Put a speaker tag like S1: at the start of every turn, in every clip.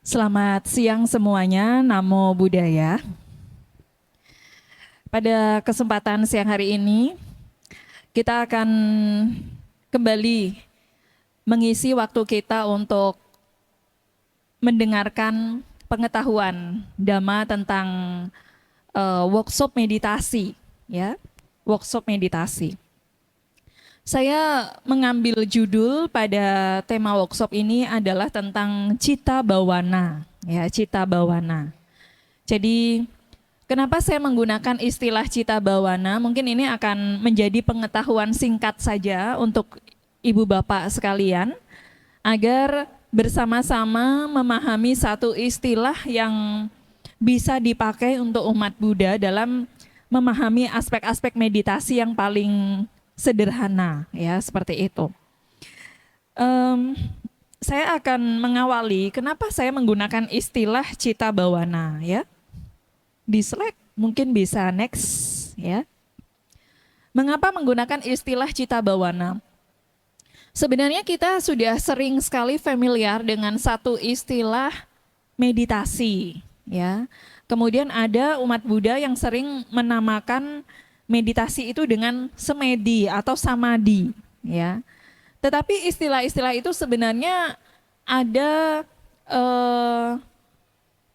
S1: Selamat siang semuanya, Namo Buddhaya. Pada kesempatan siang hari ini, kita akan kembali mengisi waktu kita untuk mendengarkan pengetahuan Dhamma tentang workshop meditasi, ya, workshop meditasi. Saya mengambil judul pada tema workshop ini adalah tentang Citta Bawana, ya, Citta Bawana. Jadi kenapa saya menggunakan istilah Citta Bawana? Mungkin ini akan menjadi pengetahuan singkat saja untuk ibu bapak sekalian, agar bersama-sama memahami satu istilah yang bisa dipakai untuk umat Buddha dalam memahami aspek-aspek meditasi yang paling sederhana, ya, seperti itu. Saya akan mengawali kenapa saya menggunakan istilah Citta Bawana, ya. Di slide mungkin bisa next, ya. Mengapa menggunakan istilah Citta Bawana? Sebenarnya kita sudah sering sekali familiar dengan satu istilah meditasi, ya. Kemudian ada umat Buddha yang sering menamakan meditasi itu dengan semedi atau samadhi, ya. Tetapi istilah-istilah itu sebenarnya ada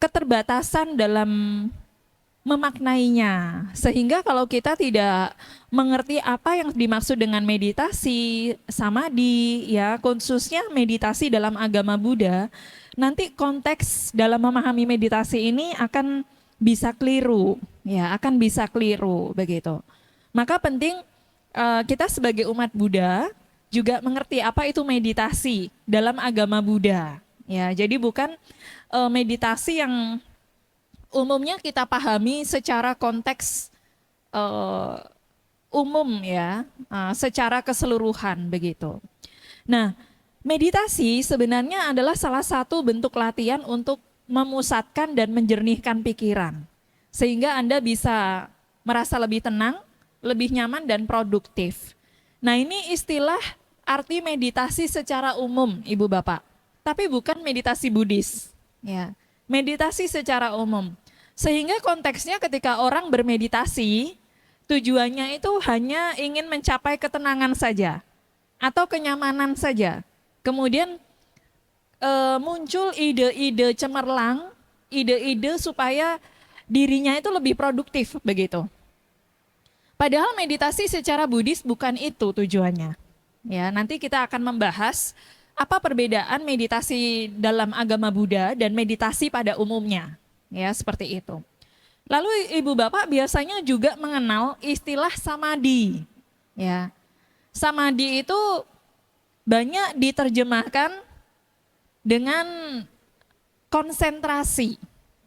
S1: keterbatasan dalam memaknainya, sehingga kalau kita tidak mengerti apa yang dimaksud dengan meditasi, samadhi, ya, khususnya meditasi dalam agama Buddha, nanti konteks dalam memahami meditasi ini akan bisa keliru, ya, akan bisa keliru begitu. Maka penting kita sebagai umat Buddha juga mengerti apa itu meditasi dalam agama Buddha, ya. Jadi bukan meditasi yang umumnya kita pahami secara konteks umum, ya, secara keseluruhan begitu. Nah, meditasi sebenarnya adalah salah satu bentuk latihan untuk memusatkan dan menjernihkan pikiran, sehingga Anda bisa merasa lebih tenang, lebih nyaman dan produktif. Nah, ini istilah arti meditasi secara umum, Ibu Bapak, tapi bukan meditasi Buddhis, ya. Meditasi secara umum. Sehingga konteksnya ketika orang bermeditasi, tujuannya itu hanya ingin mencapai ketenangan saja atau kenyamanan saja. Kemudian muncul ide-ide cemerlang, ide-ide supaya dirinya itu lebih produktif begitu. Padahal meditasi secara Buddhis bukan itu tujuannya. Ya, nanti kita akan membahas apa perbedaan meditasi dalam agama Buddha dan meditasi pada umumnya. Ya, seperti itu. Lalu Ibu Bapak biasanya juga mengenal istilah samadhi. Ya. Samadhi itu banyak diterjemahkan dengan konsentrasi.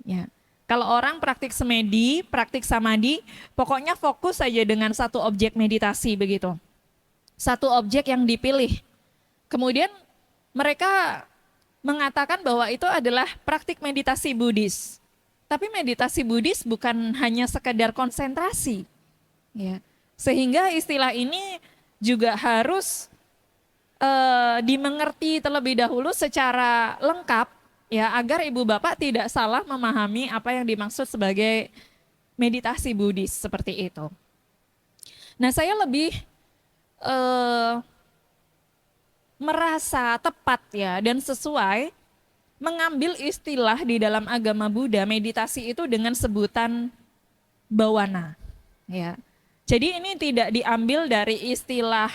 S1: Ya. Kalau orang praktik semedi, praktik samadhi, pokoknya fokus saja dengan satu objek meditasi begitu. Satu objek yang dipilih. Kemudian mereka mengatakan bahwa itu adalah praktik meditasi Buddhis. Tapi meditasi Buddhis bukan hanya sekedar konsentrasi. Ya. Sehingga istilah ini juga harus dimengerti terlebih dahulu secara lengkap, ya, agar Ibu Bapak tidak salah memahami apa yang dimaksud sebagai meditasi Buddhis seperti itu. Nah, saya lebih merasa tepat, ya, dan sesuai mengambil istilah di dalam agama Buddha meditasi itu dengan sebutan bawana, ya. Jadi ini tidak diambil dari istilah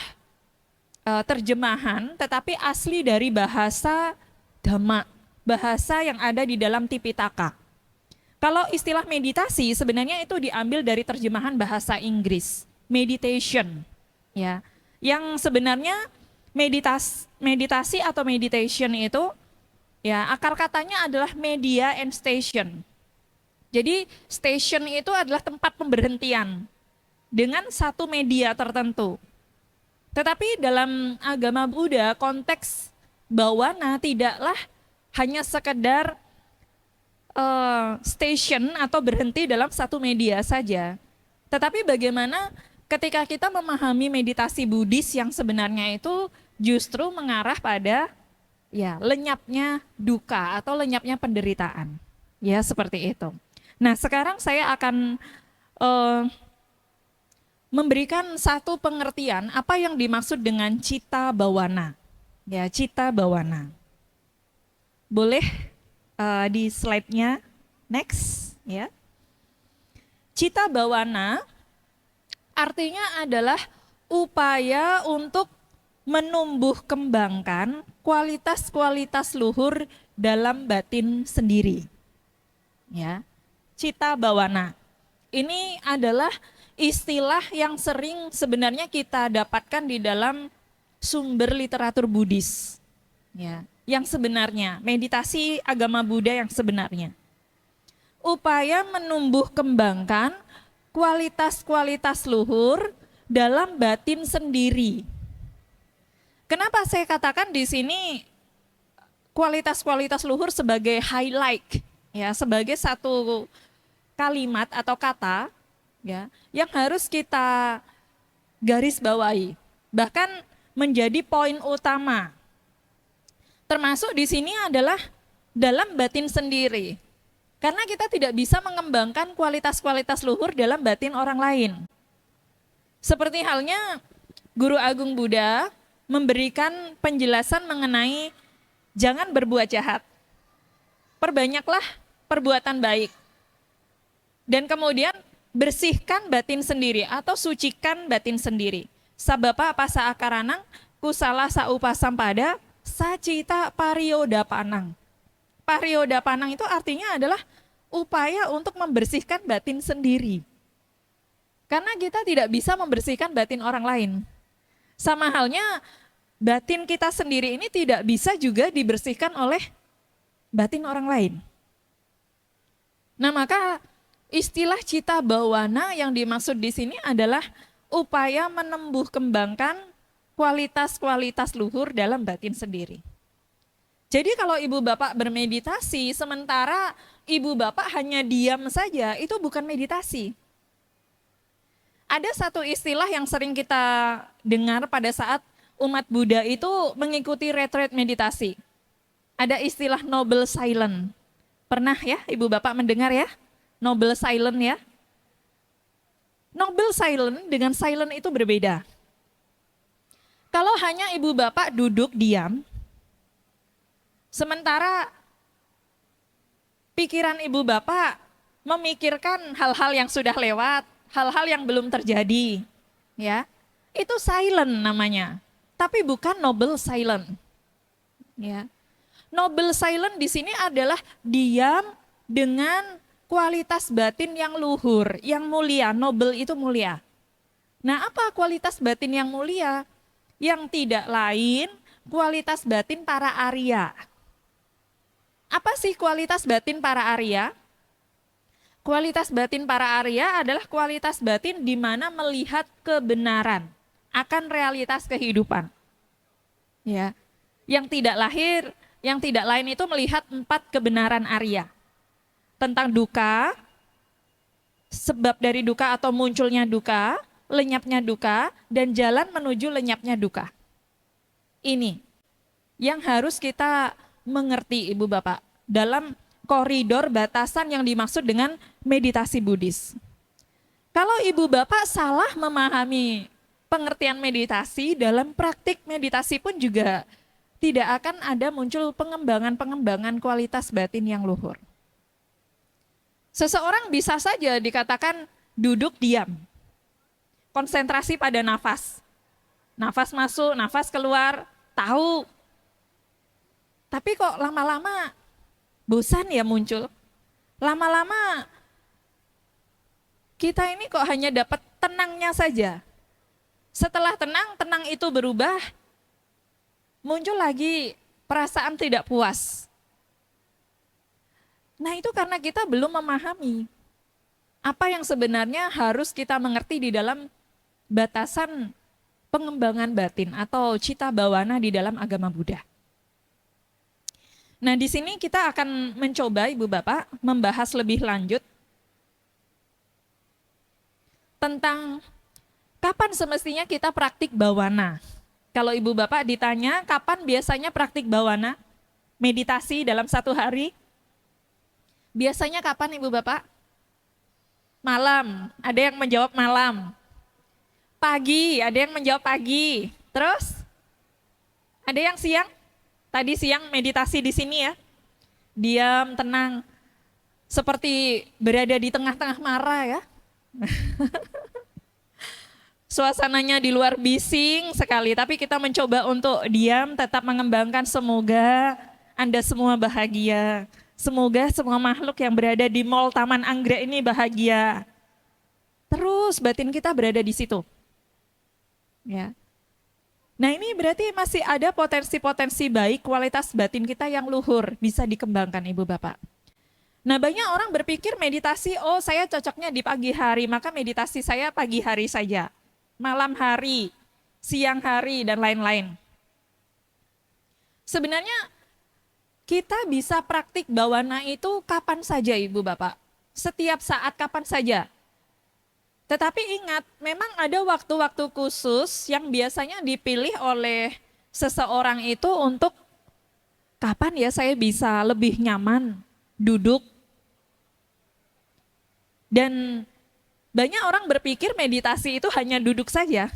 S1: terjemahan, tetapi asli dari bahasa Dhamma, bahasa yang ada di dalam Tipitaka. Kalau istilah meditasi sebenarnya itu diambil dari terjemahan bahasa Inggris, meditation, ya. Yang sebenarnya meditasi atau meditation itu, ya, akar katanya adalah media and station. Jadi station itu adalah tempat pemberhentian dengan satu media tertentu. Tetapi dalam agama Buddha, konteks bawana tidaklah hanya sekedar station atau berhenti dalam satu media saja. Tetapi bagaimana ketika kita memahami meditasi Buddhis yang sebenarnya itu justru mengarah pada Ya, lenyapnya duka atau lenyapnya penderitaan. Ya, seperti itu. Nah, sekarang saya akan eh, memberikan satu pengertian apa yang dimaksud dengan cita bawana. Ya, cita bawana. Boleh di slide-nya next, ya. Cita bawana artinya adalah upaya untuk menumbuh kembangkan kualitas-kualitas luhur dalam batin sendiri. Ya. Cita bawana. Ini adalah istilah yang sering sebenarnya kita dapatkan di dalam sumber literatur Buddhis. Ya, yang sebenarnya, meditasi agama Buddha yang sebenarnya. Upaya menumbuh kembangkan kualitas-kualitas luhur dalam batin sendiri. Kenapa saya katakan di sini kualitas-kualitas luhur sebagai highlight, ya, sebagai satu kalimat atau kata, ya, yang harus kita garis bawahi, bahkan menjadi poin utama. Termasuk di sini adalah dalam batin sendiri. Karena kita tidak bisa mengembangkan kualitas-kualitas luhur dalam batin orang lain. Seperti halnya Guru Agung Buddha memberikan penjelasan mengenai jangan berbuat jahat. Perbanyaklah perbuatan baik. Dan kemudian bersihkan batin sendiri atau sucikan batin sendiri. Sabapa pasa akaranang kusala saupasampada sacita pariyodapanang. Pariyodapanang itu artinya adalah upaya untuk membersihkan batin sendiri. Karena kita tidak bisa membersihkan batin orang lain. Sama halnya batin kita sendiri ini tidak bisa juga dibersihkan oleh batin orang lain. Nah, maka istilah cita bawana yang dimaksud di sini adalah upaya menumbuh kembangkan kualitas-kualitas luhur dalam batin sendiri. Jadi kalau ibu bapak bermeditasi sementara ibu bapak hanya diam saja, itu bukan meditasi. Ada satu istilah yang sering kita dengar pada saat umat Buddha itu mengikuti retreat meditasi. Ada istilah noble silent. Pernah ya ibu bapak mendengar ya? Noble silent ya. Noble silent dengan silent itu berbeda. Kalau hanya ibu bapak duduk diam, sementara pikiran ibu bapak memikirkan hal-hal yang sudah lewat, hal-hal yang belum terjadi, ya, itu silent namanya. Tapi bukan noble silent. Ya. Noble silent di sini adalah diam dengan kualitas batin yang luhur, yang mulia. Noble itu mulia. Nah, apa kualitas batin yang mulia? Yang tidak lain kualitas batin para Arya. Apa sih kualitas batin para Arya? Kualitas batin para Arya adalah kualitas batin di mana melihat kebenaran akan realitas kehidupan. Ya. Yang tidak lahir, yang tidak lain itu melihat 4 kebenaran Arya. Tentang duka, sebab dari duka atau munculnya duka, lenyapnya duka, dan jalan menuju lenyapnya duka. Ini yang harus kita mengerti Ibu Bapak dalam koridor batasan yang dimaksud dengan meditasi Buddhis. Kalau Ibu Bapak salah memahami pengertian meditasi, dalam praktik meditasi pun juga tidak akan ada muncul pengembangan-pengembangan kualitas batin yang luhur. Seseorang bisa saja dikatakan duduk diam, konsentrasi pada nafas. Nafas masuk, nafas keluar, tahu. Tapi kok lama-lama bosan ya muncul. Lama-lama kita ini kok hanya dapat tenangnya saja. Setelah tenang, tenang itu berubah, muncul lagi perasaan tidak puas. Nah, itu karena kita belum memahami apa yang sebenarnya harus kita mengerti di dalam batasan pengembangan batin atau cita bawana di dalam agama Buddha. Nah, di sini kita akan mencoba Ibu Bapak membahas lebih lanjut tentang kapan semestinya kita praktik bawana. Kalau ibu bapak ditanya kapan biasanya praktik bawana, meditasi dalam satu hari, biasanya kapan ibu bapak? Malam, ada yang menjawab malam. Pagi, ada yang menjawab pagi. Terus, ada yang siang? Tadi siang meditasi di sini ya. Diam, tenang. Seperti berada di tengah-tengah marah ya. Suasananya di luar bising sekali, tapi kita mencoba untuk diam, tetap mengembangkan. Semoga Anda semua bahagia. Semoga semua makhluk yang berada di Mall Taman Anggrek ini bahagia. Terus batin kita berada di situ. Ya. Nah ini berarti masih ada potensi-potensi baik, kualitas batin kita yang luhur, bisa dikembangkan Ibu Bapak. Nah banyak orang berpikir meditasi, oh saya cocoknya di pagi hari, maka meditasi saya pagi hari saja. Malam hari, siang hari, dan lain-lain. Sebenarnya kita bisa praktik bawana itu kapan saja Ibu Bapak. Setiap saat kapan saja. Tetapi ingat, memang ada waktu-waktu khusus yang biasanya dipilih oleh seseorang itu untuk kapan ya saya bisa lebih nyaman duduk. Dan banyak orang berpikir meditasi itu hanya duduk saja.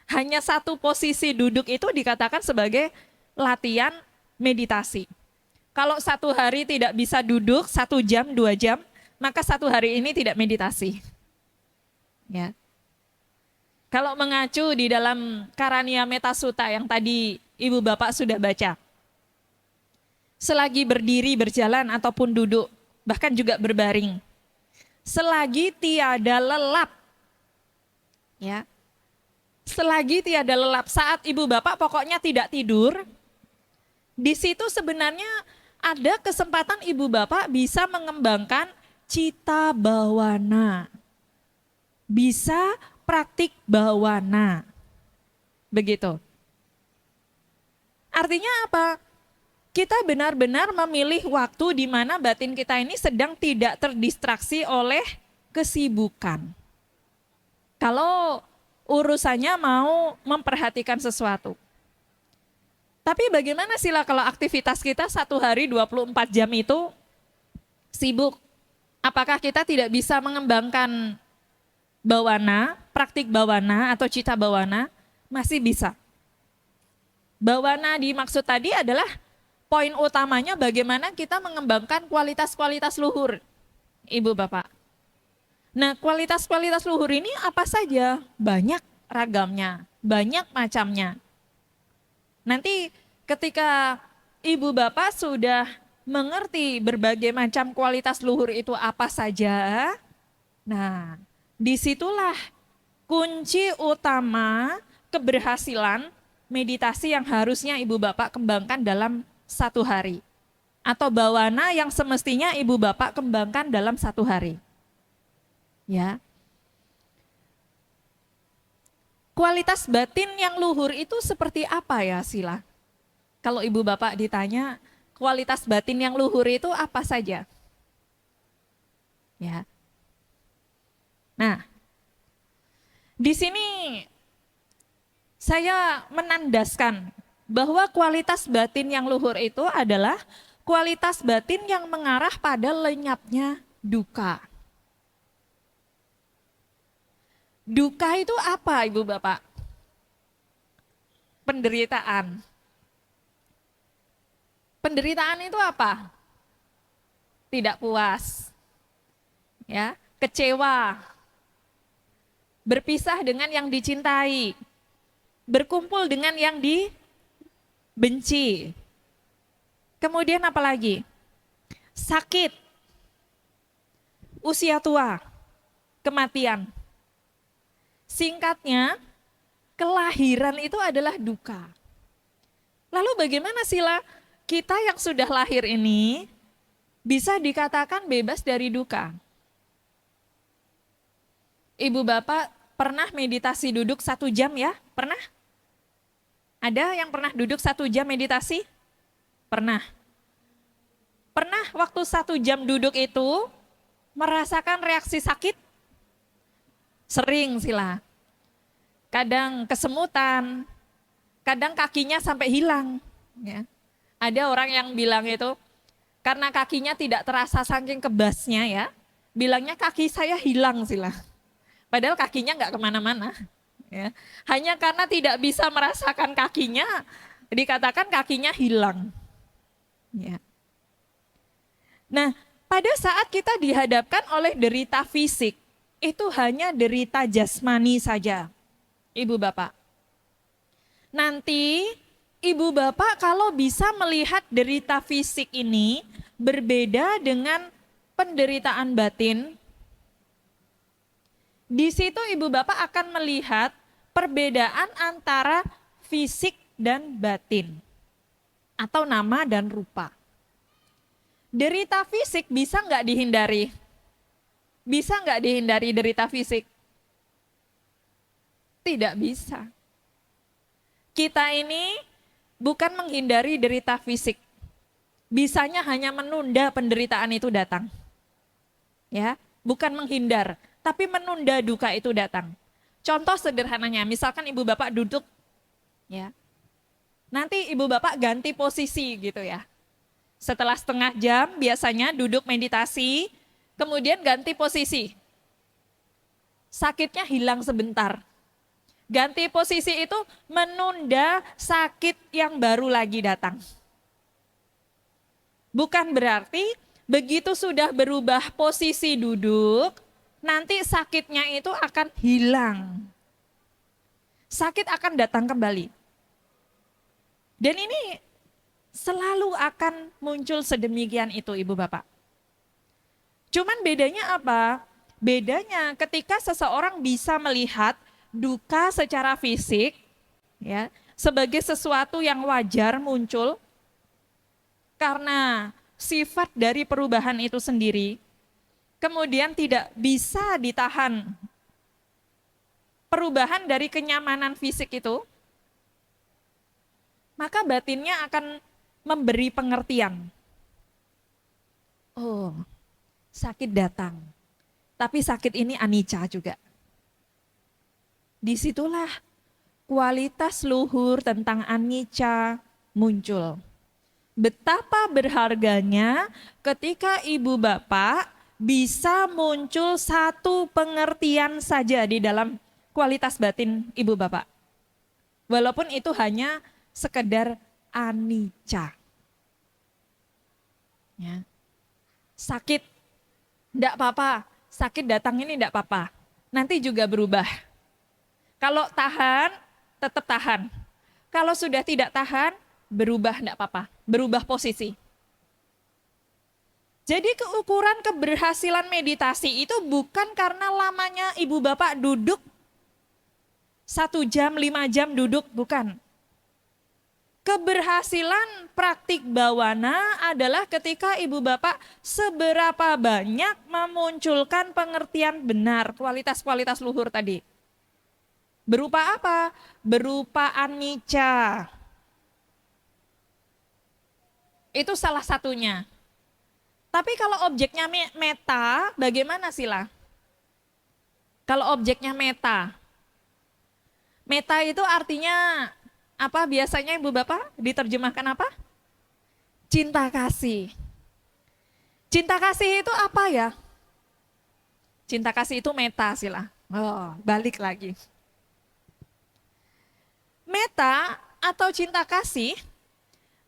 S1: Hanya satu posisi duduk itu dikatakan sebagai latihan meditasi. Kalau satu hari tidak bisa duduk 1 jam, 2 jam, maka satu hari ini tidak meditasi. Ya. Kalau mengacu di dalam Karania Metta Sutta yang tadi Ibu Bapak sudah baca. Selagi berdiri, berjalan ataupun duduk, bahkan juga berbaring. Selagi tiada lelap. Ya. Selagi tiada lelap, saat Ibu Bapak pokoknya tidak tidur, di situ sebenarnya ada kesempatan Ibu Bapak bisa mengembangkan cita bawana. Bisa praktik bawana. Begitu. Artinya apa? Kita benar-benar memilih waktu di mana batin kita ini sedang tidak terdistraksi oleh kesibukan. Kalau urusannya mau memperhatikan sesuatu. Tapi bagaimana sila kalau aktivitas kita 1 hari 24 jam itu sibuk? Apakah kita tidak bisa mengembangkan bawana, praktik bawana atau cita bawana? Masih bisa. Bawana dimaksud tadi adalah poin utamanya bagaimana kita mengembangkan kualitas-kualitas luhur, Ibu Bapak. Nah, kualitas-kualitas luhur ini apa saja? Banyak ragamnya, banyak macamnya. Nanti ketika Ibu Bapak sudah mengerti berbagai macam kualitas luhur itu apa saja, nah disitulah kunci utama keberhasilan meditasi yang harusnya Ibu Bapak kembangkan dalam 1 hari. Atau bawana yang semestinya Ibu Bapak kembangkan dalam 1 hari. Ya. Kualitas batin yang luhur itu seperti apa ya Sila? Kalau Ibu Bapak ditanya kualitas batin yang luhur itu apa saja? Ya. Nah, di sini saya menandaskan bahwa kualitas batin yang luhur itu adalah kualitas batin yang mengarah pada lenyapnya duka. Duka itu apa Ibu Bapak? Penderitaan. Penderitaan itu apa? Tidak puas. Ya, kecewa. Berpisah dengan yang dicintai. Berkumpul dengan yang dibenci. Kemudian apa lagi? Sakit. Usia tua. Kematian. Singkatnya, kelahiran itu adalah duka. Lalu bagaimana Sila kita yang sudah lahir ini bisa dikatakan bebas dari duka? Ibu Bapak pernah meditasi duduk 1 jam ya? Pernah? Ada yang pernah duduk 1 jam meditasi? Pernah. Pernah waktu 1 jam duduk itu merasakan reaksi sakit? Sering Sila. Kadang kesemutan, kadang kakinya sampai hilang. Ya. Ada orang yang bilang itu, karena kakinya tidak terasa saking kebasnya ya, bilangnya kaki saya hilang sila. Padahal kakinya nggak kemana-mana. Ya. Hanya karena tidak bisa merasakan kakinya, dikatakan kakinya hilang. Ya. Nah, pada saat kita dihadapkan oleh derita fisik, itu hanya derita jasmani saja, Ibu Bapak. Nanti Ibu Bapak kalau bisa melihat derita fisik ini berbeda dengan penderitaan batin, di situ Ibu Bapak akan melihat perbedaan antara fisik dan batin atau nama dan rupa. Derita fisik bisa nggak dihindari? Bisa nggak dihindari derita fisik? Tidak bisa. Kita ini bukan menghindari derita fisik. Bisanya hanya menunda penderitaan itu datang. Ya, bukan menghindar, tapi menunda duka itu datang. Contoh sederhananya, misalkan Ibu Bapak duduk, ya. Nanti Ibu Bapak ganti posisi gitu ya. Setelah setengah jam biasanya duduk meditasi, kemudian ganti posisi. Sakitnya hilang sebentar. Ganti posisi itu menunda sakit yang baru lagi datang. Bukan berarti begitu sudah berubah posisi duduk, nanti sakitnya itu akan hilang. Sakit akan datang kembali. Dan ini selalu akan muncul sedemikian itu Ibu Bapak. Cuman bedanya apa? Bedanya ketika seseorang bisa melihat duka secara fisik ya, sebagai sesuatu yang wajar muncul karena sifat dari perubahan itu sendiri, kemudian tidak bisa ditahan perubahan dari kenyamanan fisik itu, maka batinnya akan memberi pengertian. Oh, sakit datang, tapi sakit ini anicca juga. Disitulah kualitas luhur tentang anicca muncul. Betapa berharganya ketika Ibu Bapak bisa muncul satu pengertian saja di dalam kualitas batin Ibu Bapak. Walaupun itu hanya sekedar anicca. Ya. Sakit, enggak apa-apa. Sakit datang ini enggak apa-apa. Nanti juga berubah. Kalau tahan, tetap tahan. Kalau sudah tidak tahan, berubah enggak apa-apa. Berubah posisi. Jadi keukuran keberhasilan meditasi itu bukan karena lamanya Ibu Bapak duduk 1 jam, 5 jam duduk, bukan. Keberhasilan praktik bawana adalah ketika Ibu Bapak seberapa banyak memunculkan pengertian benar kualitas-kualitas luhur tadi. Berupa apa? Berupa anicca. Itu salah satunya. Tapi kalau objeknya meta, bagaimana sila? Kalau objeknya meta. Meta itu artinya apa biasanya Ibu Bapak? Diterjemahkan apa? Cinta kasih. Cinta kasih itu apa ya? Cinta kasih itu meta sila. Oh, balik lagi. Meta atau cinta kasih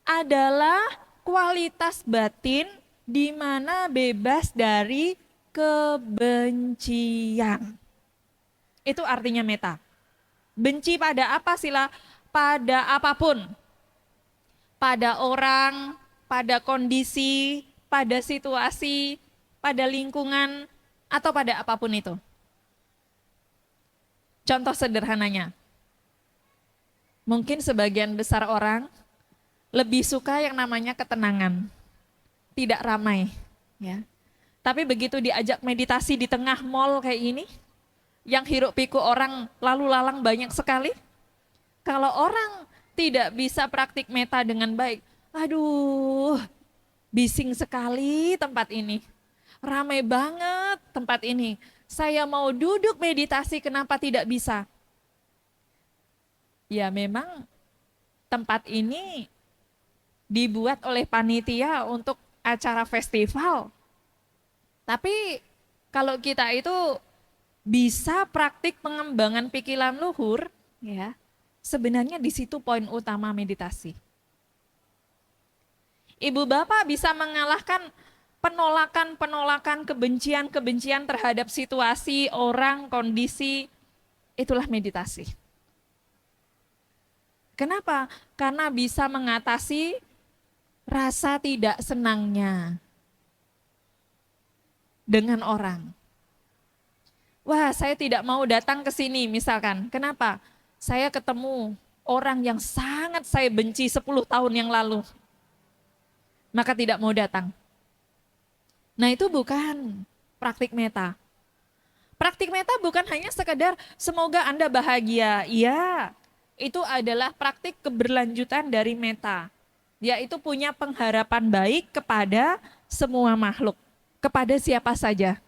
S1: adalah kualitas batin di mana bebas dari kebencian. Itu artinya meta. Benci pada apa sila? Pada apapun. Pada orang, pada kondisi, pada situasi, pada lingkungan, atau pada apapun itu. Contoh sederhananya. Mungkin sebagian besar orang lebih suka yang namanya ketenangan, tidak ramai, ya. Tapi begitu diajak meditasi di tengah mall kayak ini, yang hiruk pikuk orang lalu lalang banyak sekali. Kalau orang tidak bisa praktik meta dengan baik, aduh, bising sekali tempat ini, ramai banget tempat ini. Saya mau duduk meditasi, kenapa tidak bisa? Ya memang tempat ini dibuat oleh panitia untuk acara festival. Tapi kalau kita itu bisa praktik pengembangan pikiran luhur, ya, sebenarnya di situ poin utama meditasi. Ibu bapak bisa mengalahkan penolakan-penolakan, kebencian-kebencian terhadap situasi, orang, kondisi, itulah meditasi. Kenapa? Karena bisa mengatasi rasa tidak senangnya dengan orang. Wah, saya tidak mau datang ke sini misalkan. Kenapa? Saya ketemu orang yang sangat saya benci 10 tahun yang lalu. Maka tidak mau datang. Nah, itu bukan praktik meta. Praktik meta bukan hanya sekedar semoga Anda bahagia. Iya, itu adalah praktik keberlanjutan dari meta. Yaitu punya pengharapan baik kepada semua makhluk. Kepada siapa saja.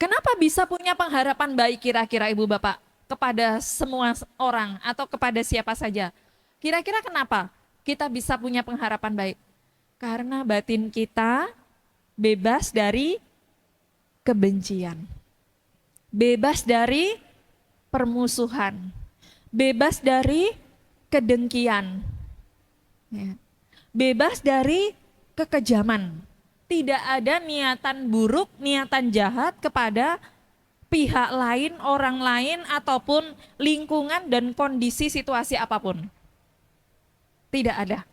S1: Kenapa bisa punya pengharapan baik kira-kira Ibu Bapak? Kepada semua orang atau kepada siapa saja? Kira-kira kenapa kita bisa punya pengharapan baik? Karena batin kita bebas dari kebencian. Bebas dari permusuhan. Bebas dari kedengkian. Bebas dari kekejaman. Tidak ada niatan buruk, niatan jahat kepada pihak lain, orang lain, ataupun lingkungan dan kondisi situasi apapun. Tidak ada.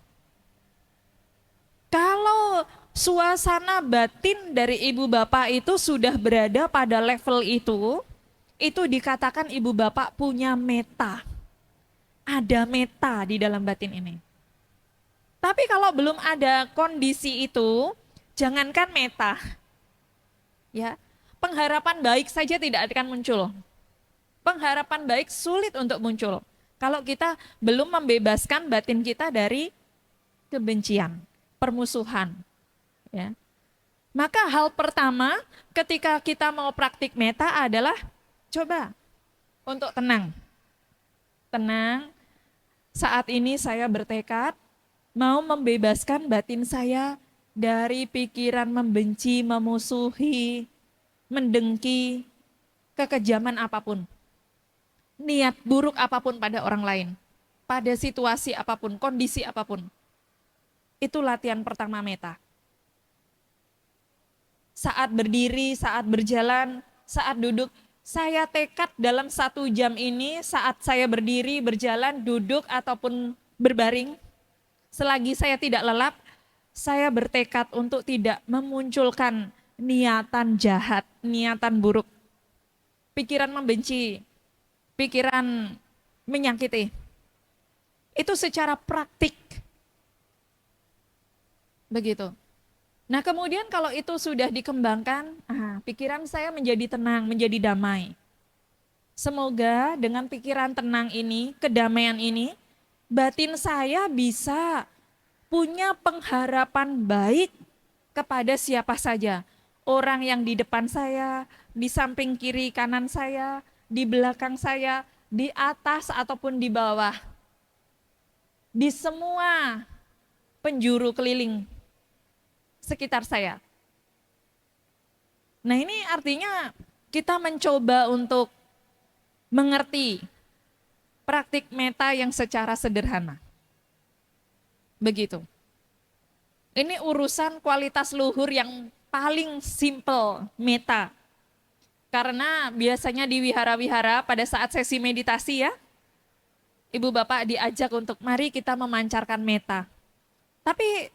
S1: Kalau suasana batin dari ibu bapak itu sudah berada pada level itu dikatakan ibu bapak punya meta. Ada meta di dalam batin ini. Tapi kalau belum ada kondisi itu, jangankan meta, ya, pengharapan baik saja tidak akan muncul. Pengharapan baik sulit untuk muncul kalau kita belum membebaskan batin kita dari kebencian, permusuhan. Ya. Maka hal pertama ketika kita mau praktik meta adalah coba untuk tenang. Tenang, saat ini saya bertekad mau membebaskan batin saya dari pikiran membenci, memusuhi, mendengki, kekejaman apapun. Niat buruk apapun pada orang lain. Pada situasi apapun, kondisi apapun. Itu latihan pertama meta. Saat berdiri, saat berjalan, saat duduk, saya tekad dalam 1 jam ini saat saya berdiri, berjalan, duduk ataupun berbaring. Selagi saya tidak lelap, saya bertekad untuk tidak memunculkan niatan jahat, niatan buruk, pikiran membenci, pikiran menyakiti. Itu secara praktik. Begitu. Nah kemudian kalau itu sudah dikembangkan, pikiran saya menjadi tenang, menjadi damai. Semoga dengan pikiran tenang ini, kedamaian ini, batin saya bisa punya pengharapan baik kepada siapa saja. Orang yang di depan saya, di samping kiri kanan saya, di belakang saya, di atas ataupun di bawah. Di semua penjuru keliling sekitar saya. Nah ini artinya kita mencoba untuk mengerti praktik meta yang secara sederhana. Begitu. Ini urusan kualitas luhur yang paling simple, meta. Karena biasanya di wihara-wihara pada saat sesi meditasi ya, ibu bapak diajak untuk mari kita memancarkan meta. Tapi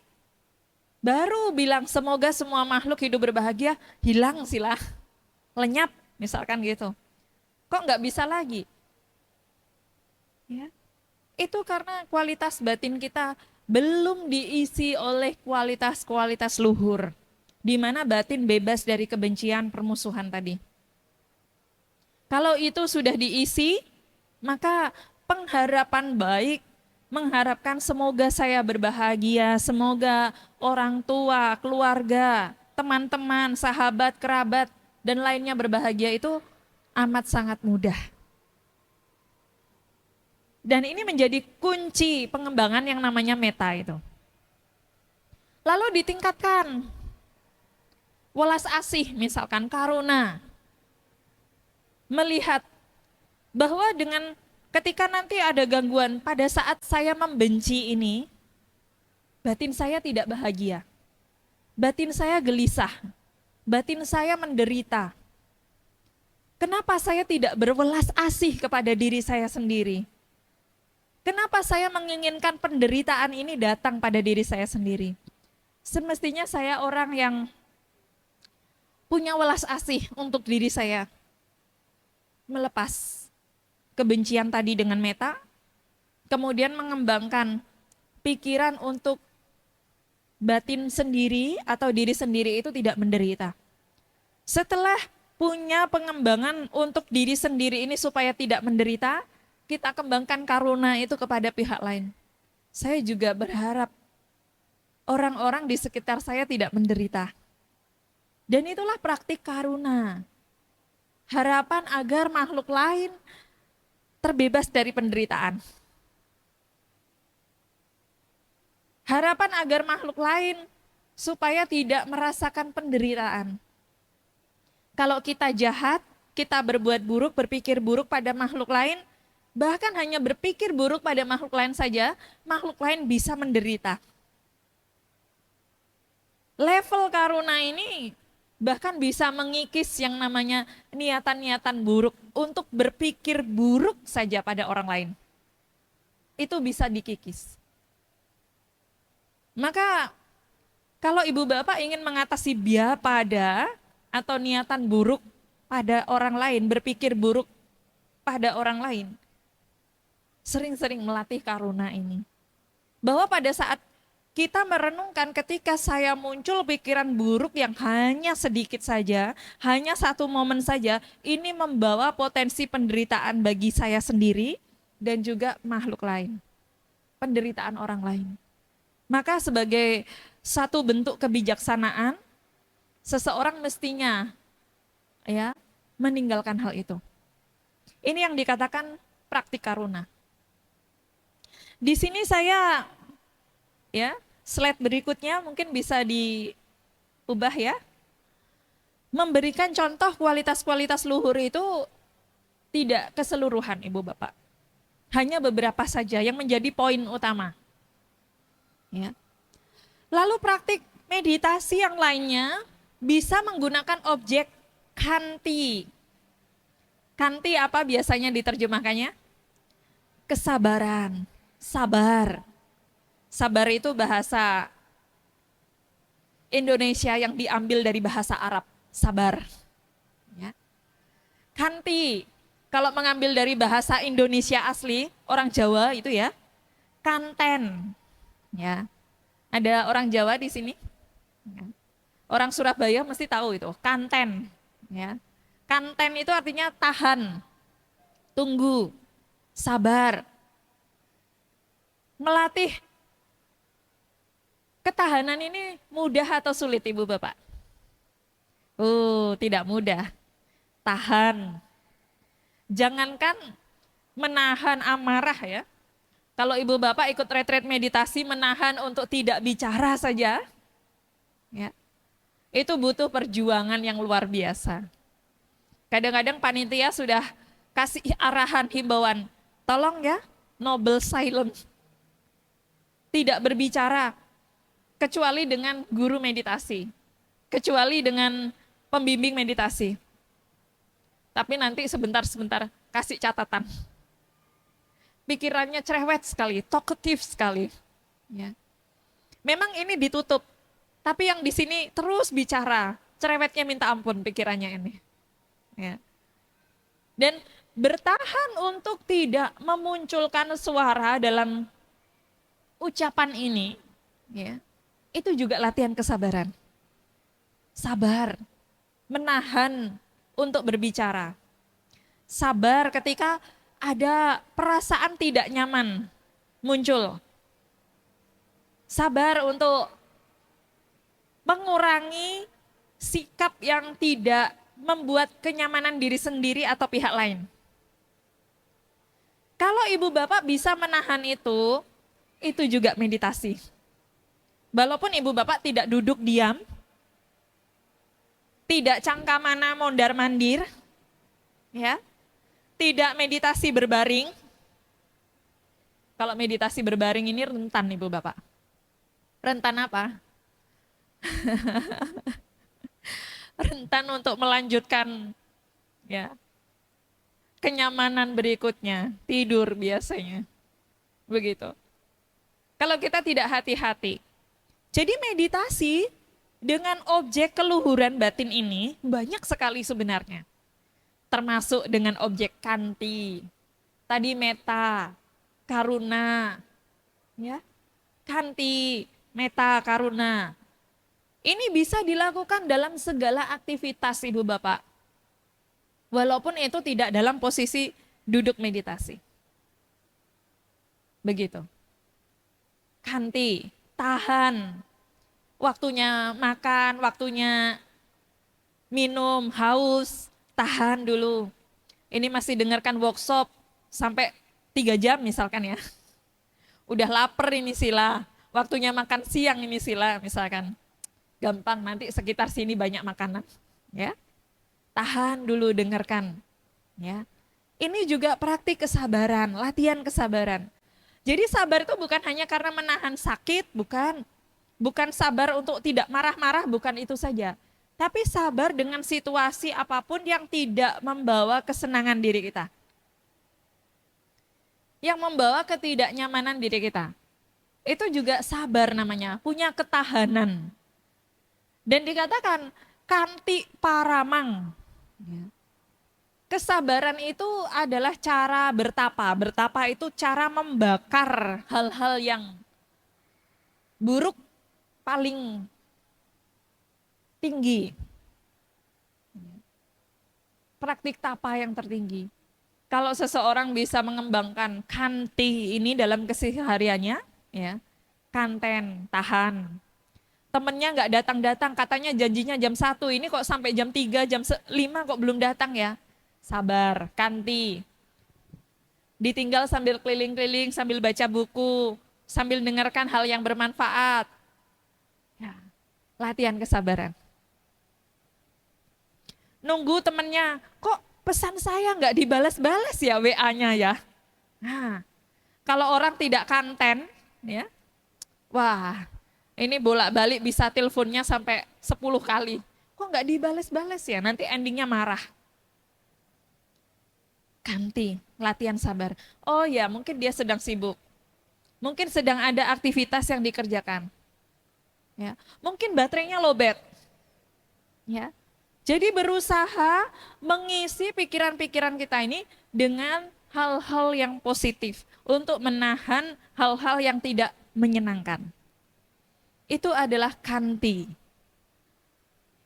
S1: baru bilang semoga semua makhluk hidup berbahagia, hilang sila, lenyap misalkan gitu. Kok nggak bisa lagi? Ya. Itu karena kualitas batin kita belum diisi oleh kualitas-kualitas luhur, di mana batin bebas dari kebencian, permusuhan tadi. Kalau itu sudah diisi, maka pengharapan baik, mengharapkan semoga saya berbahagia, semoga orang tua, keluarga, teman-teman, sahabat, kerabat, dan lainnya berbahagia itu amat sangat mudah. Dan ini menjadi kunci pengembangan yang namanya meta itu. Lalu ditingkatkan, welas asih misalkan, karuna. Melihat bahwa dengan ketika nanti ada gangguan pada saat saya membenci ini, batin saya tidak bahagia. Batin saya gelisah. Batin saya menderita. Kenapa saya tidak berwelas asih kepada diri saya sendiri? Kenapa saya menginginkan penderitaan ini datang pada diri saya sendiri? Semestinya saya orang yang punya welas asih untuk diri saya. Melepas kebencian tadi dengan meta, kemudian mengembangkan pikiran untuk batin sendiri atau diri sendiri itu tidak menderita. Setelah punya pengembangan untuk diri sendiri ini supaya tidak menderita, kita kembangkan karuna itu kepada pihak lain. Saya juga berharap orang-orang di sekitar saya tidak menderita. Dan itulah praktik karuna. Harapan agar makhluk lain terbebas dari penderitaan. Harapan agar makhluk lain supaya tidak merasakan penderitaan. Kalau kita jahat, kita berbuat buruk, berpikir buruk pada makhluk lain, bahkan hanya berpikir buruk pada makhluk lain saja, makhluk lain bisa menderita. Level karuna ini bahkan bisa mengikis yang namanya niatan-niatan buruk untuk berpikir buruk saja pada orang lain. Itu bisa dikikis. Maka kalau ibu bapak ingin mengatasi biapada atau niatan buruk pada orang lain, berpikir buruk pada orang lain, sering-sering melatih karuna ini. Bahwa pada saat kita merenungkan ketika saya muncul pikiran buruk yang hanya sedikit saja, hanya satu momen saja, ini membawa potensi penderitaan bagi saya sendiri dan juga makhluk lain. Penderitaan orang lain. Maka sebagai satu bentuk kebijaksanaan, seseorang mestinya ya meninggalkan hal itu. Ini yang dikatakan praktik karuna. Di sini saya ya, slide berikutnya mungkin bisa diubah ya. Memberikan contoh kualitas-kualitas luhur itu tidak keseluruhan Ibu Bapak. Hanya beberapa saja yang menjadi poin utama. Ya. Lalu praktik meditasi yang lainnya bisa menggunakan objek kanti. Kanti apa biasanya diterjemahkannya? Kesabaran, sabar. Sabar itu bahasa Indonesia yang diambil dari bahasa Arab, sabar. Ya. Kanti, kalau mengambil dari bahasa Indonesia asli, orang Jawa itu ya, kanten. Ya. Ada orang Jawa di sini? Ya. Orang Surabaya mesti tahu itu, kanten. Ya. Kanten itu artinya tahan, tunggu, sabar. Melatih ketahanan ini mudah atau sulit Ibu Bapak? Tidak mudah. Tahan. Jangankan menahan amarah ya. Kalau Ibu Bapak ikut retret meditasi menahan untuk tidak bicara saja, ya, itu butuh perjuangan yang luar biasa. Kadang-kadang panitia sudah kasih arahan, himbauan, tolong ya, noble silence. Tidak berbicara, kecuali dengan guru meditasi, kecuali dengan pembimbing meditasi. Tapi nanti sebentar-sebentar kasih catatan. Pikirannya cerewet sekali, talkative sekali. Ya. Memang ini ditutup, tapi yang di sini terus bicara, cerewetnya minta ampun pikirannya ini. Ya. Dan bertahan untuk tidak memunculkan suara dalam ucapan ini, ya, itu juga latihan kesabaran. Sabar, menahan untuk berbicara. Sabar ketika ada perasaan tidak nyaman muncul. Sabar untuk mengurangi sikap yang tidak membuat kenyamanan diri sendiri atau pihak lain. Kalau ibu bapak bisa menahan itu juga meditasi. Walaupun ibu bapak tidak duduk diam, tidak cangkamana mondar mandir, ya, tidak meditasi berbaring. Kalau meditasi berbaring ini rentan ibu bapak. Rentan apa? Rentan untuk melanjutkan, ya, kenyamanan berikutnya, tidur biasanya. Begitu. Kalau kita tidak hati-hati. Jadi meditasi dengan objek keluhuran batin ini banyak sekali sebenarnya. Termasuk dengan objek kanti. Tadi meta, karuna, ya. Kanti, meta, karuna. Ini bisa dilakukan dalam segala aktivitas ibu bapak. Walaupun itu tidak dalam posisi duduk meditasi. Begitu. Kanti, tahan. Waktunya makan, waktunya minum, haus, tahan dulu. Ini masih dengarkan workshop sampai 3 jam misalkan ya. Udah lapar ini sila, waktunya makan siang ini sila misalkan. Gampang, nanti sekitar sini banyak makanan. Ya. Tahan dulu, dengarkan. Ya. Ini juga praktik kesabaran, latihan kesabaran. Jadi sabar itu bukan hanya karena menahan sakit, bukan. Bukan sabar untuk tidak marah-marah, bukan itu saja. Tapi sabar dengan situasi apapun yang tidak membawa kesenangan diri kita. Yang membawa ketidaknyamanan diri kita. Itu juga sabar namanya, punya ketahanan. Dan dikatakan, kanti paramang. Ya. Kesabaran itu adalah cara bertapa. Bertapa itu cara membakar hal-hal yang buruk paling tinggi. Praktik tapa yang tertinggi. Kalau seseorang bisa mengembangkan kanti ini dalam kesehariannya, ya, kanten, tahan. Temennya nggak datang-datang, katanya janjinya jam 1, ini kok sampai jam 3, jam 5 kok belum datang ya. Sabar, kanti. Ditinggal sambil keliling-keliling, sambil baca buku, sambil dengarkan hal yang bermanfaat. Ya, latihan kesabaran. Nunggu temennya, kok pesan saya nggak dibalas-balas ya WA-nya ya. Nah, kalau orang tidak kanten, ya, wah, ini bolak-balik bisa teleponnya sampai 10 kali. Kok nggak dibales-bales ya? Nanti endingnya marah. Kanti, latihan sabar. Oh ya, mungkin dia sedang sibuk. Mungkin sedang ada aktivitas yang dikerjakan. Ya, mungkin baterainya lowbat. Ya. Jadi berusaha mengisi pikiran-pikiran kita ini dengan hal-hal yang positif untuk menahan hal-hal yang tidak menyenangkan. Itu adalah kanti.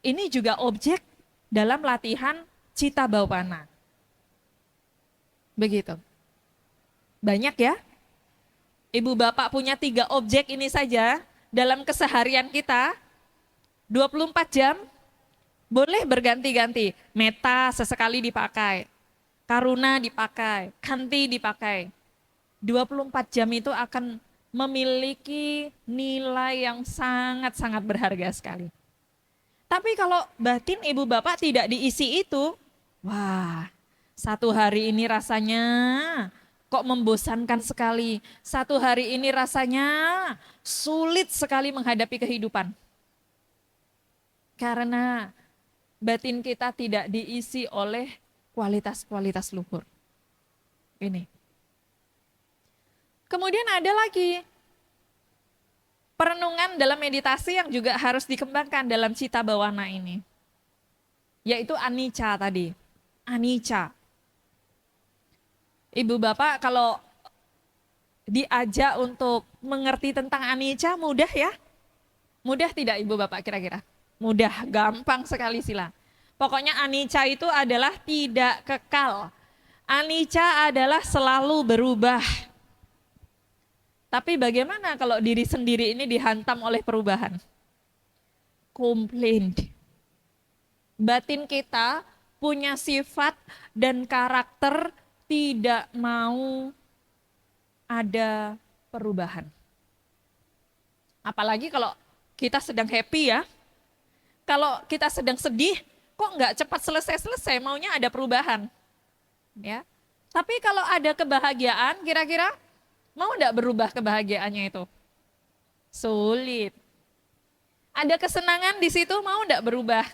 S1: Ini juga objek dalam latihan cita bhavana. Begitu. Banyak ya. Ibu bapak punya 3 objek ini saja dalam keseharian kita. 24 jam boleh berganti-ganti. Meta sesekali dipakai. Karuna dipakai. Kanti dipakai. 24 jam itu akan memiliki nilai yang sangat-sangat berharga sekali. Tapi kalau batin ibu bapak tidak diisi itu, wah, satu hari ini rasanya kok membosankan sekali. Satu hari ini rasanya sulit sekali menghadapi kehidupan. Karena batin kita tidak diisi oleh kualitas-kualitas luhur. Ini. Kemudian ada lagi perenungan dalam meditasi yang juga harus dikembangkan dalam cita bhavana ini. Yaitu anicca tadi. Anicca. Ibu bapak kalau diajak untuk mengerti tentang anicca mudah ya? Mudah tidak ibu bapak kira-kira? Mudah, gampang sekali sila. Pokoknya anicca itu adalah tidak kekal. Anicca adalah selalu berubah. Tapi bagaimana kalau diri sendiri ini dihantam oleh perubahan? Komplain. Batin kita punya sifat dan karakter tidak mau ada perubahan. Apalagi kalau kita sedang happy ya. Kalau kita sedang sedih, kok nggak cepat selesai-selesai, maunya ada perubahan. Ya. Tapi kalau ada kebahagiaan, kira-kira mau nggak berubah kebahagiaannya itu? Sulit. Ada kesenangan di situ, mau nggak berubah?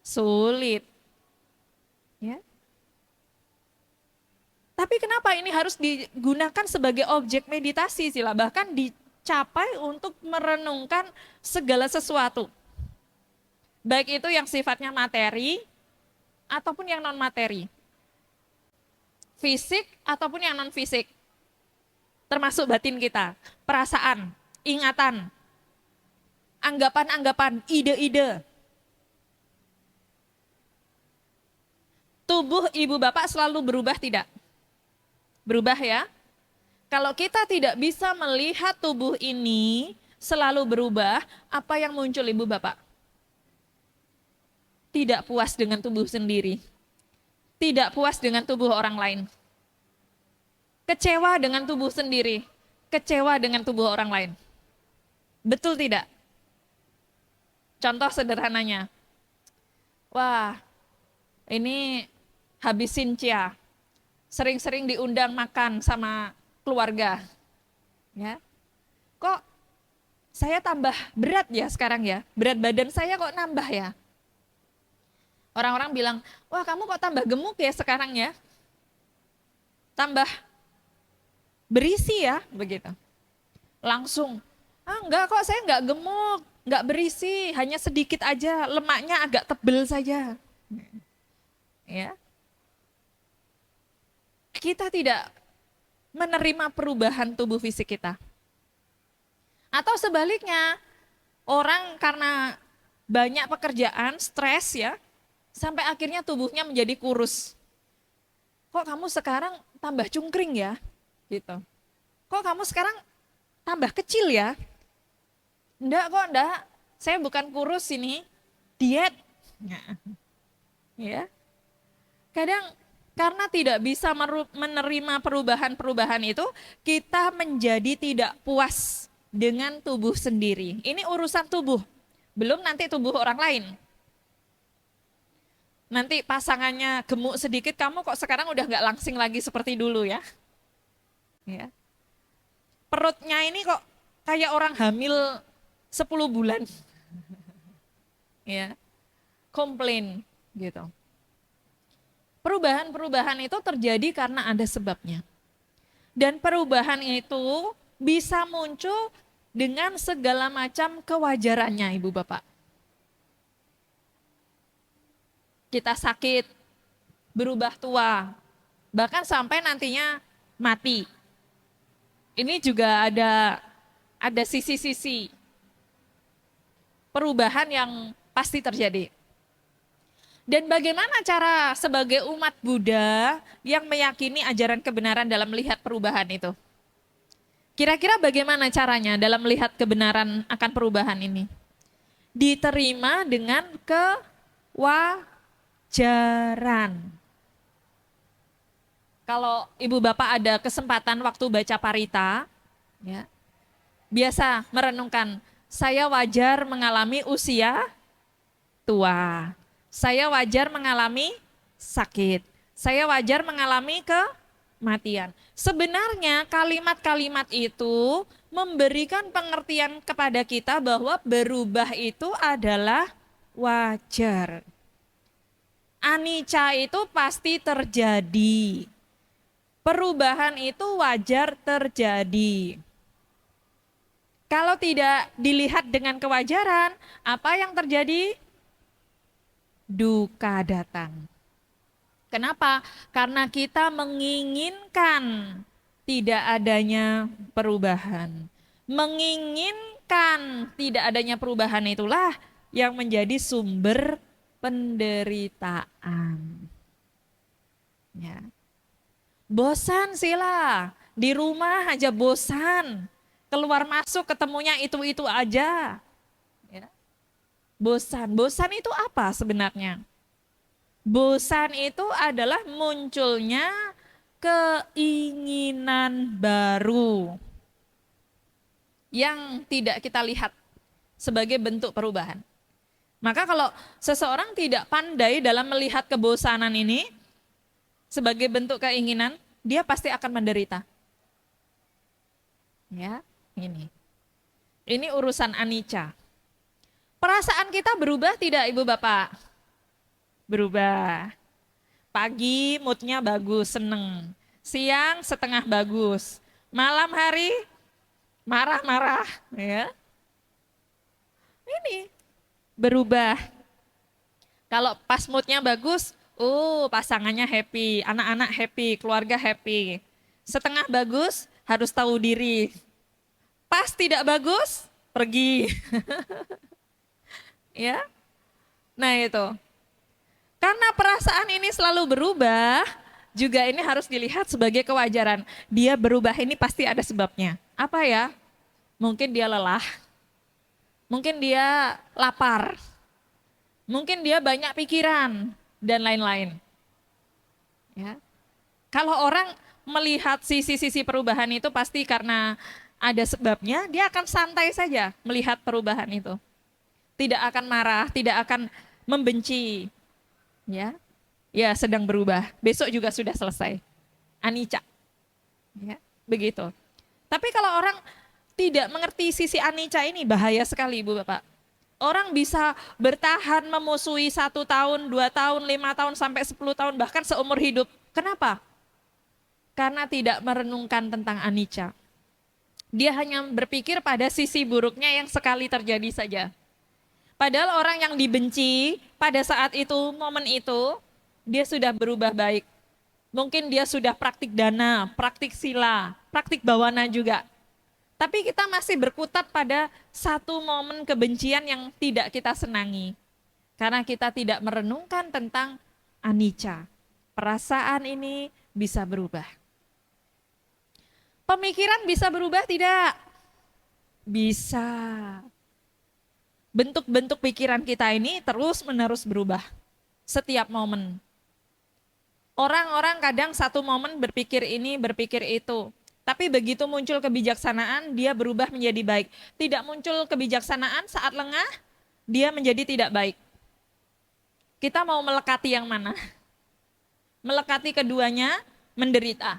S1: Sulit. Ya. Tapi kenapa ini harus digunakan sebagai objek meditasi sila, bahkan dicapai untuk merenungkan segala sesuatu. Baik itu yang sifatnya materi ataupun yang non materi. Fisik ataupun yang non fisik. Termasuk batin kita, perasaan, ingatan, anggapan-anggapan, ide-ide. Tubuh ibu bapak selalu berubah tidak? Berubah ya. Kalau kita tidak bisa melihat tubuh ini selalu berubah, apa yang muncul ibu bapak? Tidak puas dengan tubuh sendiri. Tidak puas dengan tubuh orang lain. Kecewa dengan tubuh sendiri. Kecewa dengan tubuh orang lain. Betul tidak? Contoh sederhananya. Wah, ini habis Cynthia. Sering-sering diundang makan sama keluarga. Ya. Kok saya tambah berat ya sekarang ya? Berat badan saya kok nambah ya? Orang-orang bilang, wah kamu kok tambah gemuk ya sekarang ya? Tambah berisi ya, begitu. Langsung, enggak kok saya enggak gemuk, enggak berisi, hanya sedikit aja, lemaknya agak tebel saja. Ya. Kita tidak menerima perubahan tubuh fisik kita. Atau sebaliknya, orang karena banyak pekerjaan, stres ya, sampai akhirnya tubuhnya menjadi kurus. Kok kamu sekarang tambah cungkring ya? Gitu. Kok kamu sekarang tambah kecil ya? Enggak kok, enggak. Saya bukan kurus ini, diet. Ya. Kadang karena tidak bisa menerima perubahan-perubahan itu, kita menjadi tidak puas dengan tubuh sendiri. Ini urusan tubuh, belum nanti tubuh orang lain. Nanti pasangannya gemuk sedikit, kamu kok sekarang udah nggak langsing lagi seperti dulu ya. Ya. Perutnya ini kok kayak orang hamil 10 bulan. Ya. Komplain gitu. Perubahan-perubahan itu terjadi karena ada sebabnya. Dan perubahan itu bisa muncul dengan segala macam kewajarannya, Ibu Bapak. Kita sakit, berubah tua, bahkan sampai nantinya mati. Ini juga ada sisi-sisi perubahan yang pasti terjadi. Dan bagaimana cara sebagai umat Buddha yang meyakini ajaran kebenaran dalam melihat perubahan itu? Kira-kira bagaimana caranya dalam melihat kebenaran akan perubahan ini? Diterima dengan kewajaran. Kalau ibu bapak ada kesempatan waktu baca parita, ya, biasa merenungkan, saya wajar mengalami usia tua. Saya wajar mengalami sakit. Saya wajar mengalami kematian. Sebenarnya kalimat-kalimat itu memberikan pengertian kepada kita bahwa berubah itu adalah wajar. Anicca itu pasti terjadi. Perubahan itu wajar terjadi. Kalau tidak dilihat dengan kewajaran, apa yang terjadi? Duka datang. Kenapa? Karena kita menginginkan tidak adanya perubahan. Menginginkan tidak adanya perubahan itulah yang menjadi sumber penderitaan. Ya. Bosan sila, di rumah aja bosan. Keluar masuk ketemunya itu-itu aja. Ya. Bosan itu apa sebenarnya? Bosan itu adalah munculnya keinginan baru yang tidak kita lihat sebagai bentuk perubahan. Maka kalau seseorang tidak pandai dalam melihat kebosanan ini sebagai bentuk keinginan, dia pasti akan menderita. Ya, ini. Ini urusan anicca. Perasaan kita berubah tidak Ibu Bapak? Berubah. Pagi moodnya bagus, seneng. Siang setengah bagus. Malam hari marah-marah. Ya. Ini berubah. Kalau pas moodnya bagus, pasangannya happy, anak-anak happy, keluarga happy. Setengah bagus, harus tahu diri. Pas tidak bagus, pergi. Ya, nah itu. Karena perasaan ini selalu berubah, juga ini harus dilihat sebagai kewajaran. Dia berubah ini pasti ada sebabnya. Apa ya? Mungkin dia lelah, mungkin dia lapar, mungkin dia banyak pikiran, dan lain-lain. Ya. Kalau orang melihat sisi-sisi perubahan itu pasti karena ada sebabnya, dia akan santai saja melihat perubahan itu. Tidak akan marah, tidak akan membenci. Ya, ya sedang berubah. Besok juga sudah selesai. Anicca. Ya, begitu. Tapi kalau orang tidak mengerti sisi anicca ini, bahaya sekali Ibu Bapak. Orang bisa bertahan memusuhi 1 tahun, 2 tahun, 5 tahun, sampai 10 tahun, bahkan seumur hidup. Kenapa? Karena tidak merenungkan tentang anicca. Dia hanya berpikir pada sisi buruknya yang sekali terjadi saja. Padahal orang yang dibenci pada saat itu, momen itu, dia sudah berubah baik. Mungkin dia sudah praktik dana, praktik sila, praktik bawana juga. Tapi kita masih berkutat pada satu momen kebencian yang tidak kita senangi. Karena kita tidak merenungkan tentang anicca. Perasaan ini bisa berubah. Pemikiran bisa berubah tidak? Bisa. Bentuk-bentuk pikiran kita ini terus-menerus berubah setiap momen. Orang-orang kadang satu momen berpikir ini, berpikir itu. Tapi begitu muncul kebijaksanaan, dia berubah menjadi baik. Tidak muncul kebijaksanaan saat lengah, dia menjadi tidak baik. Kita mau melekati yang mana? Melekati keduanya, menderita.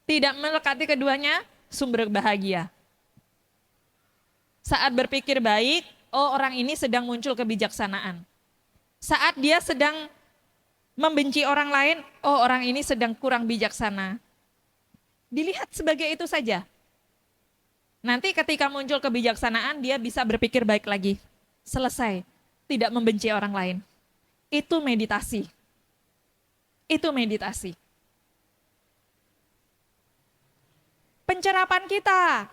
S1: Tidak melekati keduanya, sumber bahagia. Saat berpikir baik, orang ini sedang muncul kebijaksanaan. Saat dia sedang membenci orang lain, orang ini sedang kurang bijaksana. Dilihat sebagai itu saja. Nanti ketika muncul kebijaksanaan, dia bisa berpikir baik lagi. Selesai, tidak membenci orang lain. Itu meditasi. Itu meditasi. Pencerapan kita,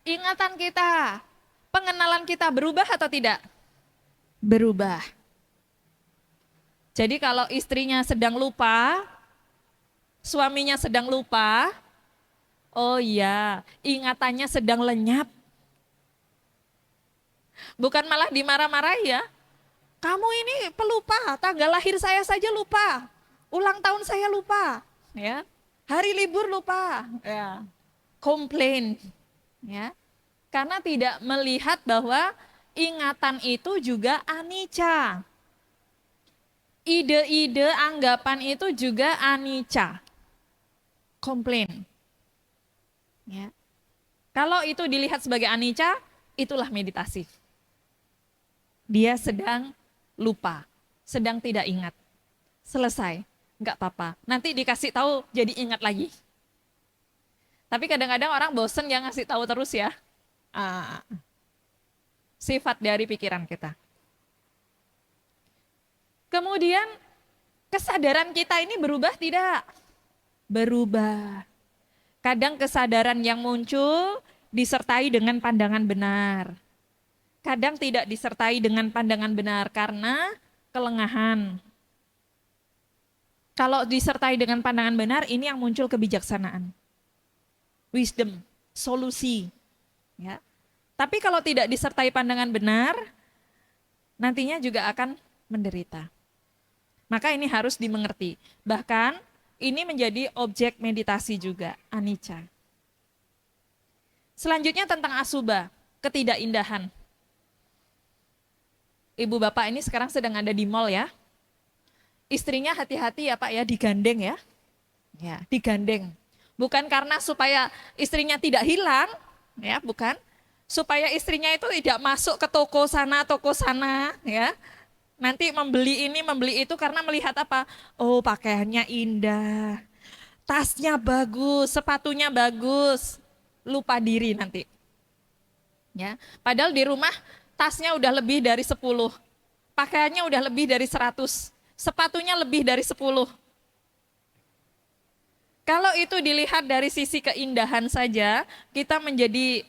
S1: ingatan kita, pengenalan kita berubah atau tidak? Berubah. Jadi kalau istrinya sedang lupa, suaminya sedang lupa, oh iya, ingatannya sedang lenyap. Bukan malah dimarah-marahi ya. Kamu ini pelupa, tanggal lahir saya saja lupa, ulang tahun saya lupa, ya. Hari libur lupa, ya. Komplain, ya. Karena tidak melihat bahwa ingatan itu juga anicca. Ide-ide, anggapan itu juga anicca. Komplain. Ya. Kalau itu dilihat sebagai anicca, itulah meditasi. Dia sedang lupa, sedang tidak ingat. Selesai, nggak apa-apa. Nanti dikasih tahu jadi ingat lagi. Tapi kadang-kadang orang bosen yang ngasih tahu terus ya. Sifat dari pikiran kita. Kemudian kesadaran kita ini berubah tidak? Berubah. Kadang kesadaran yang muncul disertai dengan pandangan benar. Kadang tidak disertai dengan pandangan benar karena kelengahan. Kalau disertai dengan pandangan benar, ini yang muncul kebijaksanaan. Wisdom, solusi. Ya. Tapi kalau tidak disertai pandangan benar, nantinya juga akan menderita. Maka ini harus dimengerti. Bahkan Ini menjadi objek meditasi juga, anicca. Selanjutnya tentang asubha, ketidakindahan. Ibu bapak ini sekarang sedang ada di mall ya. Istrinya hati-hati ya Pak ya, digandeng ya. Ya, digandeng. Bukan karena supaya istrinya tidak hilang, ya, bukan. Supaya istrinya itu tidak masuk ke toko sana, ya. Nanti membeli ini, membeli itu karena melihat apa? Oh, pakaiannya indah. Tasnya bagus, sepatunya bagus. Lupa diri nanti. Ya, padahal di rumah tasnya udah lebih dari 10. Pakaiannya udah lebih dari 100. Sepatunya lebih dari 10. Kalau itu dilihat dari sisi keindahan saja, kita menjadi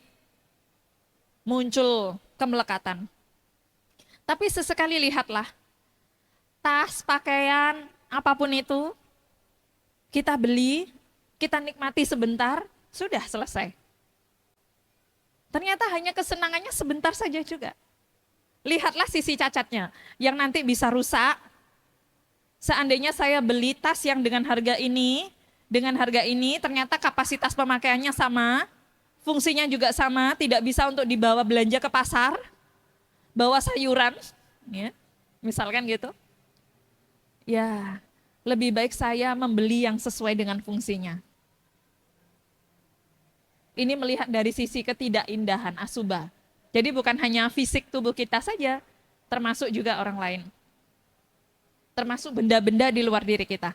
S1: muncul kemelekatan. Tapi sesekali lihatlah, tas, pakaian, apapun itu, kita beli, kita nikmati sebentar, sudah selesai. Ternyata hanya kesenangannya sebentar saja juga. Lihatlah sisi cacatnya, yang nanti bisa rusak. Seandainya saya beli tas yang dengan harga ini, ternyata kapasitas pemakaiannya sama, fungsinya juga sama, tidak bisa untuk dibawa belanja ke pasar, bawa sayuran, ya, misalkan gitu. Ya, lebih baik saya membeli yang sesuai dengan fungsinya. Ini melihat dari sisi ketidakindahan asubha. Jadi bukan hanya fisik tubuh kita saja, termasuk juga orang lain. Termasuk benda-benda di luar diri kita.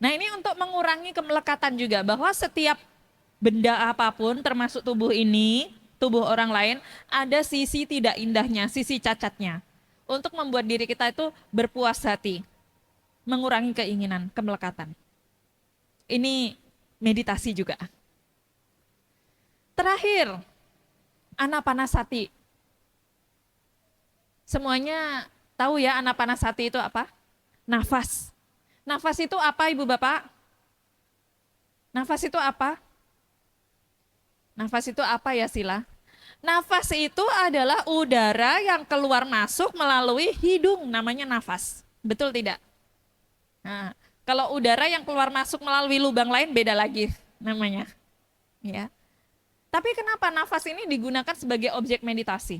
S1: Nah ini untuk mengurangi kemelekatan juga, bahwa setiap benda apapun termasuk tubuh ini, tubuh orang lain, ada sisi tidak indahnya, sisi cacatnya. Untuk membuat diri kita itu berpuas hati, mengurangi keinginan, kemelekatan. Ini meditasi juga. Terakhir, anapanasati. Semuanya tahu ya anapanasati itu apa? Nafas. Nafas itu apa Ibu Bapak? Nafas itu apa? Nafas itu apa ya Sila? Nafas itu adalah udara yang keluar masuk melalui hidung, namanya nafas. Betul tidak? Nah, kalau udara yang keluar masuk melalui lubang lain beda lagi namanya. Ya. Tapi kenapa nafas ini digunakan sebagai objek meditasi?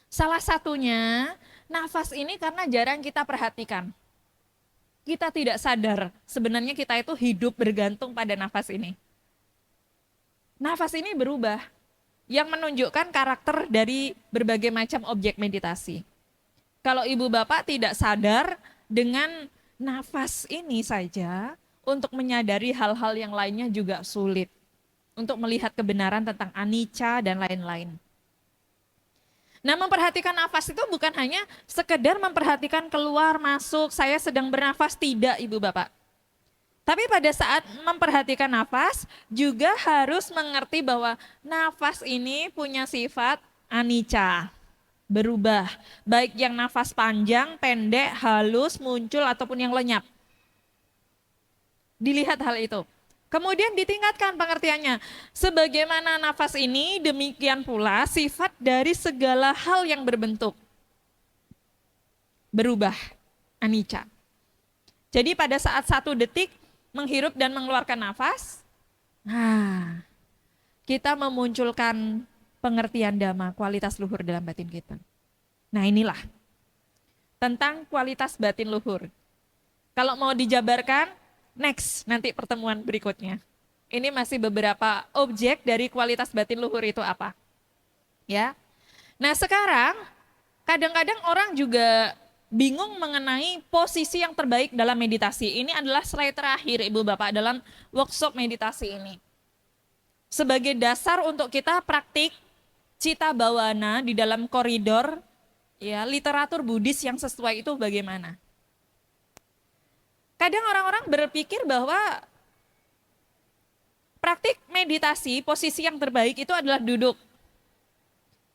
S1: Salah satunya, nafas ini karena jarang kita perhatikan. Kita tidak sadar, sebenarnya kita itu hidup bergantung pada nafas ini. Nafas ini berubah, yang menunjukkan karakter dari berbagai macam objek meditasi. Kalau ibu bapak tidak sadar, dengan nafas ini saja, untuk menyadari hal-hal yang lainnya juga sulit. Untuk melihat kebenaran tentang anicca dan lain-lain. Nah, memperhatikan nafas itu bukan hanya sekedar memperhatikan keluar, masuk, saya sedang bernafas, tidak Ibu Bapak. Tapi pada saat memperhatikan nafas, juga harus mengerti bahwa nafas ini punya sifat anicca, berubah. Baik yang nafas panjang, pendek, halus, muncul, ataupun yang lenyap. Dilihat hal itu. Kemudian ditingkatkan pengertiannya. Sebagaimana nafas ini, demikian pula sifat dari segala hal yang berbentuk. Berubah, anicca. Jadi pada saat 1 detik menghirup dan mengeluarkan nafas, kita memunculkan pengertian dhamma, kualitas luhur dalam batin kita. Nah inilah, tentang kualitas batin luhur. Kalau mau dijabarkan, next, nanti pertemuan berikutnya. Ini masih beberapa objek dari kualitas batin luhur itu apa. Ya. Nah sekarang, kadang-kadang orang juga bingung mengenai posisi yang terbaik dalam meditasi. Ini adalah slide terakhir Ibu Bapak dalam workshop meditasi ini. Sebagai dasar untuk kita praktik Citta Bhavana di dalam koridor ya literatur Buddhis yang sesuai itu bagaimana. Kadang orang-orang berpikir bahwa praktik meditasi, posisi yang terbaik itu adalah duduk.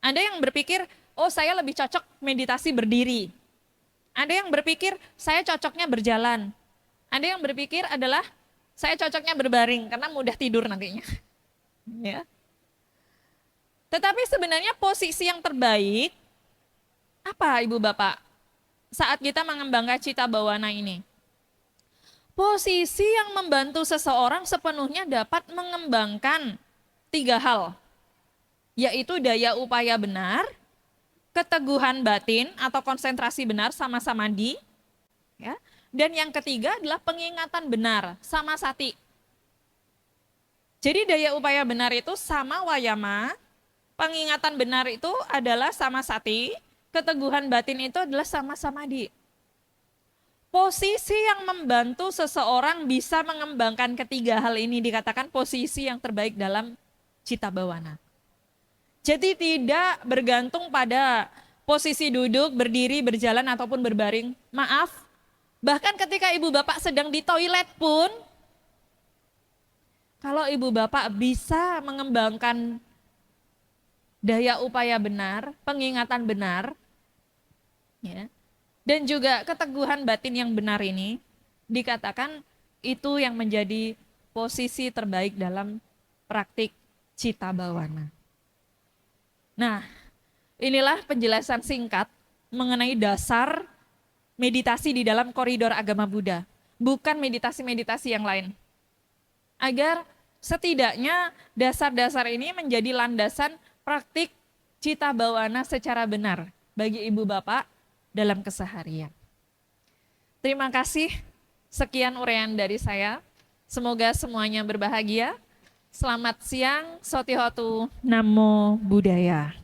S1: Ada yang berpikir, oh saya lebih cocok meditasi berdiri. Ada yang berpikir, saya cocoknya berjalan. Ada yang berpikir adalah, saya cocoknya berbaring, karena mudah tidur nantinya. Ya. Tetapi sebenarnya posisi yang terbaik, apa Ibu Bapak, saat kita mengembangkan Citta Bhavana ini? Posisi yang membantu seseorang sepenuhnya dapat mengembangkan 3 hal, yaitu daya upaya benar, keteguhan batin atau konsentrasi benar sama-sama di, ya. Dan yang ketiga adalah pengingatan benar sama sati. Jadi daya upaya benar itu sama wayama, pengingatan benar itu adalah sama sati, keteguhan batin itu adalah sama samadhi. Posisi yang membantu seseorang bisa mengembangkan 3 hal ini dikatakan posisi yang terbaik dalam cita bawana. Jadi tidak bergantung pada posisi duduk, berdiri, berjalan, ataupun berbaring. Maaf, bahkan ketika ibu bapak sedang di toilet pun, kalau ibu bapak bisa mengembangkan daya upaya benar, pengingatan benar, ya, dan juga keteguhan batin yang benar ini, dikatakan itu yang menjadi posisi terbaik dalam praktik cita bawana. Nah, inilah penjelasan singkat mengenai dasar meditasi di dalam koridor agama Buddha, bukan meditasi-meditasi yang lain. Agar setidaknya dasar-dasar ini menjadi landasan praktik cita bawana secara benar bagi ibu bapak dalam keseharian. Terima kasih, sekian uraian dari saya. Semoga semuanya berbahagia. Selamat siang, Sotihotu, Namo Buddhaya.